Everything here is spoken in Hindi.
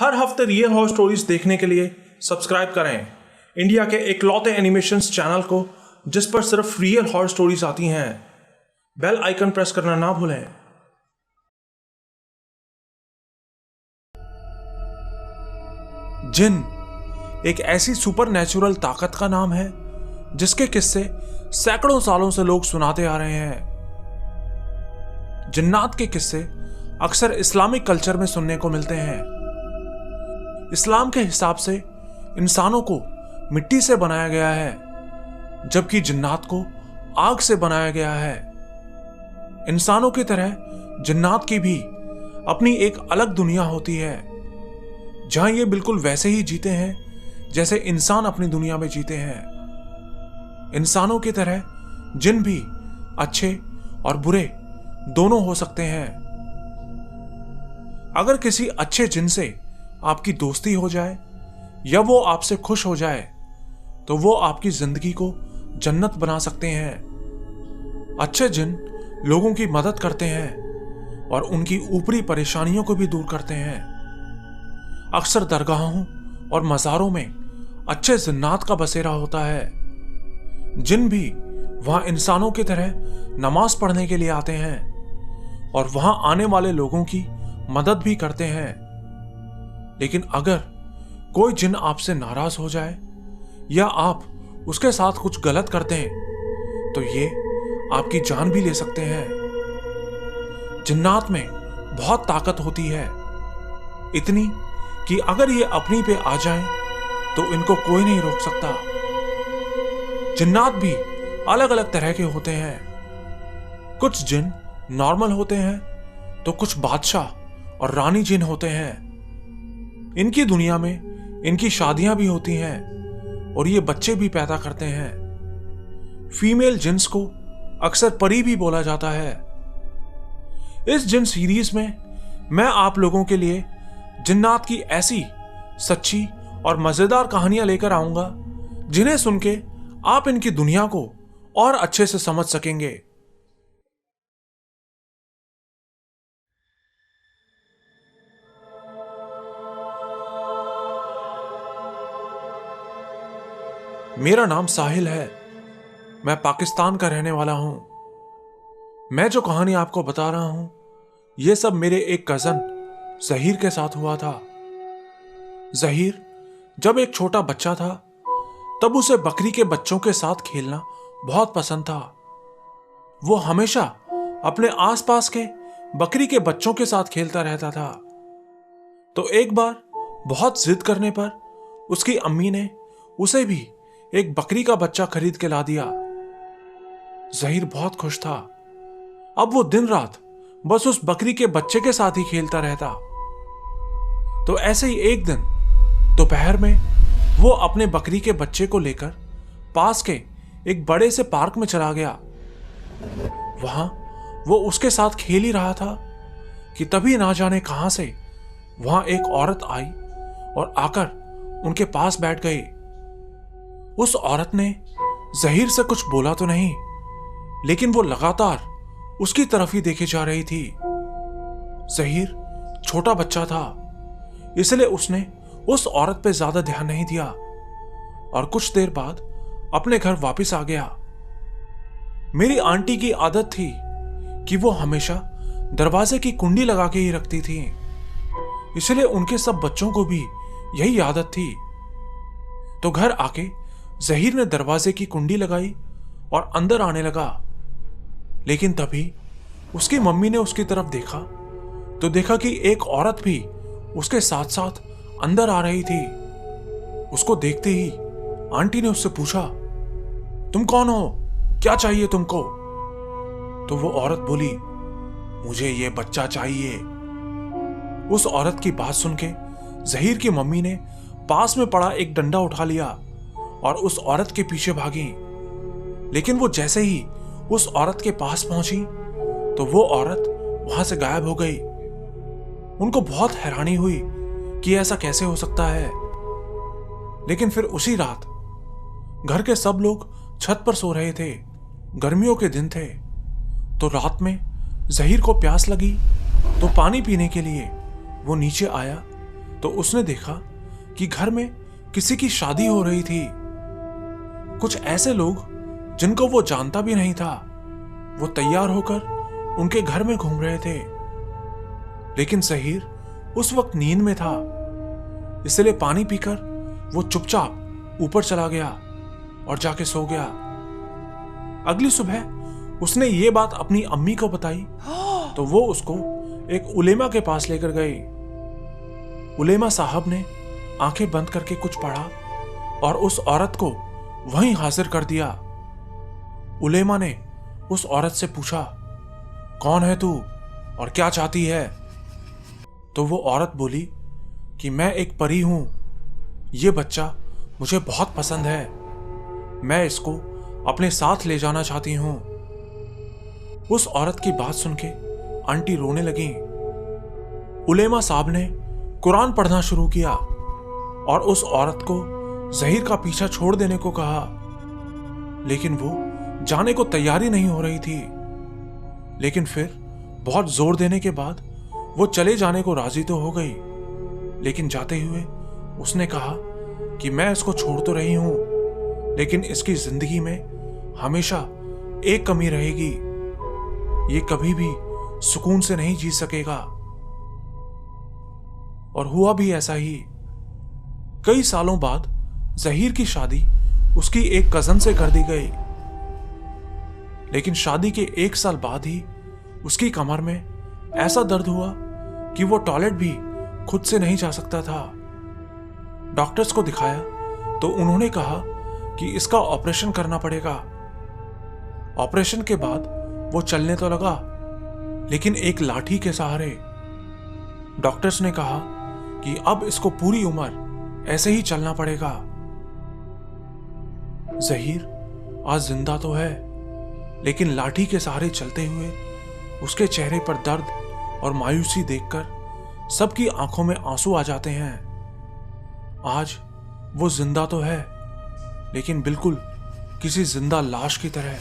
हर हफ्ते रियल हॉरर स्टोरीज देखने के लिए सब्सक्राइब करें इंडिया के इकलौते एनिमेशंस चैनल को जिस पर सिर्फ रियल हॉरर स्टोरीज आती हैं। बेल आइकन प्रेस करना ना भूलें। जिन एक ऐसी सुपरनैचुरल ताकत का नाम है जिसके किस्से सैकड़ों सालों से लोग सुनाते आ रहे हैं। जिन्नात के किस्से अक्सर इस्लामिक कल्चर में सुनने को मिलते हैं। इस्लाम के हिसाब से इंसानों को मिट्टी से बनाया गया है, जबकि जिन्नात को आग से बनाया गया है। इंसानों की तरह जिन्नात की भी अपनी एक अलग दुनिया होती है, जहां ये बिल्कुल वैसे ही जीते हैं जैसे इंसान अपनी दुनिया में जीते हैं। इंसानों की तरह जिन भी अच्छे और बुरे दोनों हो सकते हैं। अगर किसी अच्छे जिन से आपकी दोस्ती हो जाए या वो आपसे खुश हो जाए तो वो आपकी जिंदगी को जन्नत बना सकते हैं। अच्छे जिन लोगों की मदद करते हैं और उनकी ऊपरी परेशानियों को भी दूर करते हैं। अक्सर दरगाहों और मज़ारों में अच्छे जिन्नात का बसेरा होता है। जिन भी वहां इंसानों की तरह नमाज पढ़ने के लिए आते हैं और वहां आने वाले लोगों की मदद भी करते हैं। लेकिन अगर कोई जिन आपसे नाराज हो जाए या आप उसके साथ कुछ गलत करते हैं तो ये आपकी जान भी ले सकते हैं। जिन्नात में बहुत ताकत होती है, इतनी कि अगर ये अपनी पे आ जाएं तो इनको कोई नहीं रोक सकता। जिन्नात भी अलग अलग तरह के होते हैं। कुछ जिन नॉर्मल होते हैं तो कुछ बादशाह और रानी जिन होते हैं। इनकी दुनिया में इनकी शादियां भी होती हैं और ये बच्चे भी पैदा करते हैं। फीमेल जिन्स को अक्सर परी भी बोला जाता है। इस जिन सीरीज में मैं आप लोगों के लिए जिन्नात की ऐसी सच्ची और मजेदार कहानियां लेकर आऊंगा जिन्हें सुन के आप इनकी दुनिया को और अच्छे से समझ सकेंगे। मेरा नाम साहिल है। मैं पाकिस्तान का रहने वाला हूं। मैं जो कहानी आपको बता रहा हूं यह सब मेरे एक कजन जहीर के साथ हुआ था। जहीर जब एक छोटा बच्चा था तब उसे बकरी के बच्चों के साथ खेलना बहुत पसंद था। वो हमेशा अपने आसपास के बकरी के बच्चों के साथ खेलता रहता था। तो एक बार बहुत जिद करने पर उसकी अम्मी ने उसे भी एक बकरी का बच्चा खरीद के ला दिया। जहीर बहुत खुश था। अब वो दिन रात बस उस बकरी के बच्चे के साथ ही खेलता रहता। तो ऐसे ही एक दिन दोपहर में वो अपने बकरी के बच्चे को लेकर पास के एक बड़े से पार्क में चला गया। वहां वो उसके साथ खेल ही रहा था कि तभी ना जाने कहां से वहां एक औरत आई और आकर उनके पास बैठ गई। उस औरत ने जहीर से कुछ बोला तो नहीं, लेकिन वो लगातार उसकी तरफ ही देखे जा रही थी। जहीर छोटा बच्चा था, इसलिए उसने उस औरत पे ज्यादा ध्यान नहीं दिया और कुछ देर बाद अपने घर वापस आ गया। मेरी आंटी की आदत थी कि वो हमेशा दरवाजे की कुंडी लगा के ही रखती थी, इसलिए उनके सब बच्चों को भी यही आदत थी। तो घर आके जहीर ने दरवाजे की कुंडी लगाई और अंदर आने लगा। लेकिन तभी उसकी मम्मी ने उसकी तरफ देखा तो देखा कि एक औरत भी उसके साथ साथ अंदर आ रही थी। उसको देखते ही आंटी ने उससे पूछा, तुम कौन हो, क्या चाहिए तुमको? तो वो औरत बोली, मुझे ये बच्चा चाहिए। उस औरत की बात सुन के जहीर की मम्मी ने पास में पड़ा एक डंडा उठा लिया और उस औरत के पीछे भागी। लेकिन वो जैसे ही उस औरत के पास पहुंची तो वो औरत वहां से गायब हो गई। उनको बहुत हैरानी हुई कि ऐसा कैसे हो सकता है। लेकिन फिर उसी रात घर के सब लोग छत पर सो रहे थे। गर्मियों के दिन थे। तो रात में जहीर को प्यास लगी तो पानी पीने के लिए वो नीचे आया, तो उसने देखा कि घर में किसी की शादी हो रही थी। कुछ ऐसे लोग जिनको वो जानता भी नहीं था, वो तैयार होकर उनके घर में घूम रहे थे। लेकिन ज़हीर उस वक्त नींद में था, इसलिए पानी पीकर वो चुपचाप ऊपर चला गया और जाके सो गया। अगली सुबह उसने ये बात अपनी अम्मी को बताई तो वो उसको एक उलेमा के पास लेकर गई। उलेमा साहब ने आंखें बंद करके कुछ पढ़ा और उस औरत को वहीं हाजिर कर दिया। उलेमा ने उस औरत से पूछा, कौन है तू और क्या चाहती है? तो वो औरत बोली कि मैं एक परी हूं, ये बच्चा मुझे बहुत पसंद है, मैं इसको अपने साथ ले जाना चाहती हूं। उस औरत की बात सुन के आंटी रोने लगी। उलेमा साहब ने कुरान पढ़ना शुरू किया और उस औरत को ज़हीर का पीछा छोड़ देने को कहा, लेकिन वो जाने को तैयारी नहीं हो रही थी। लेकिन फिर बहुत जोर देने के बाद वो चले जाने को राजी तो हो गई, लेकिन जाते हुए उसने कहा कि मैं इसको छोड़ तो रही हूं, लेकिन इसकी जिंदगी में हमेशा एक कमी रहेगी, ये कभी भी सुकून से नहीं जी सकेगा। और हुआ भी ऐसा ही। कई सालों बाद ज़हीर की शादी उसकी एक कजन से कर दी गई, लेकिन शादी के 1 साल बाद ही उसकी कमर में ऐसा दर्द हुआ कि वो टॉयलेट भी खुद से नहीं जा सकता था। डॉक्टर्स को दिखाया तो उन्होंने कहा कि इसका ऑपरेशन करना पड़ेगा। ऑपरेशन के बाद वो चलने तो लगा, लेकिन एक लाठी के सहारे। डॉक्टर्स ने कहा कि अब इसको पूरी उम्र ऐसे ही चलना पड़ेगा। ज़हीर आज जिंदा तो है, लेकिन लाठी के सहारे चलते हुए उसके चेहरे पर दर्द और मायूसी देखकर सबकी आंखों में आंसू आ जाते हैं। आज वो जिंदा तो है, लेकिन बिल्कुल किसी जिंदा लाश की तरह।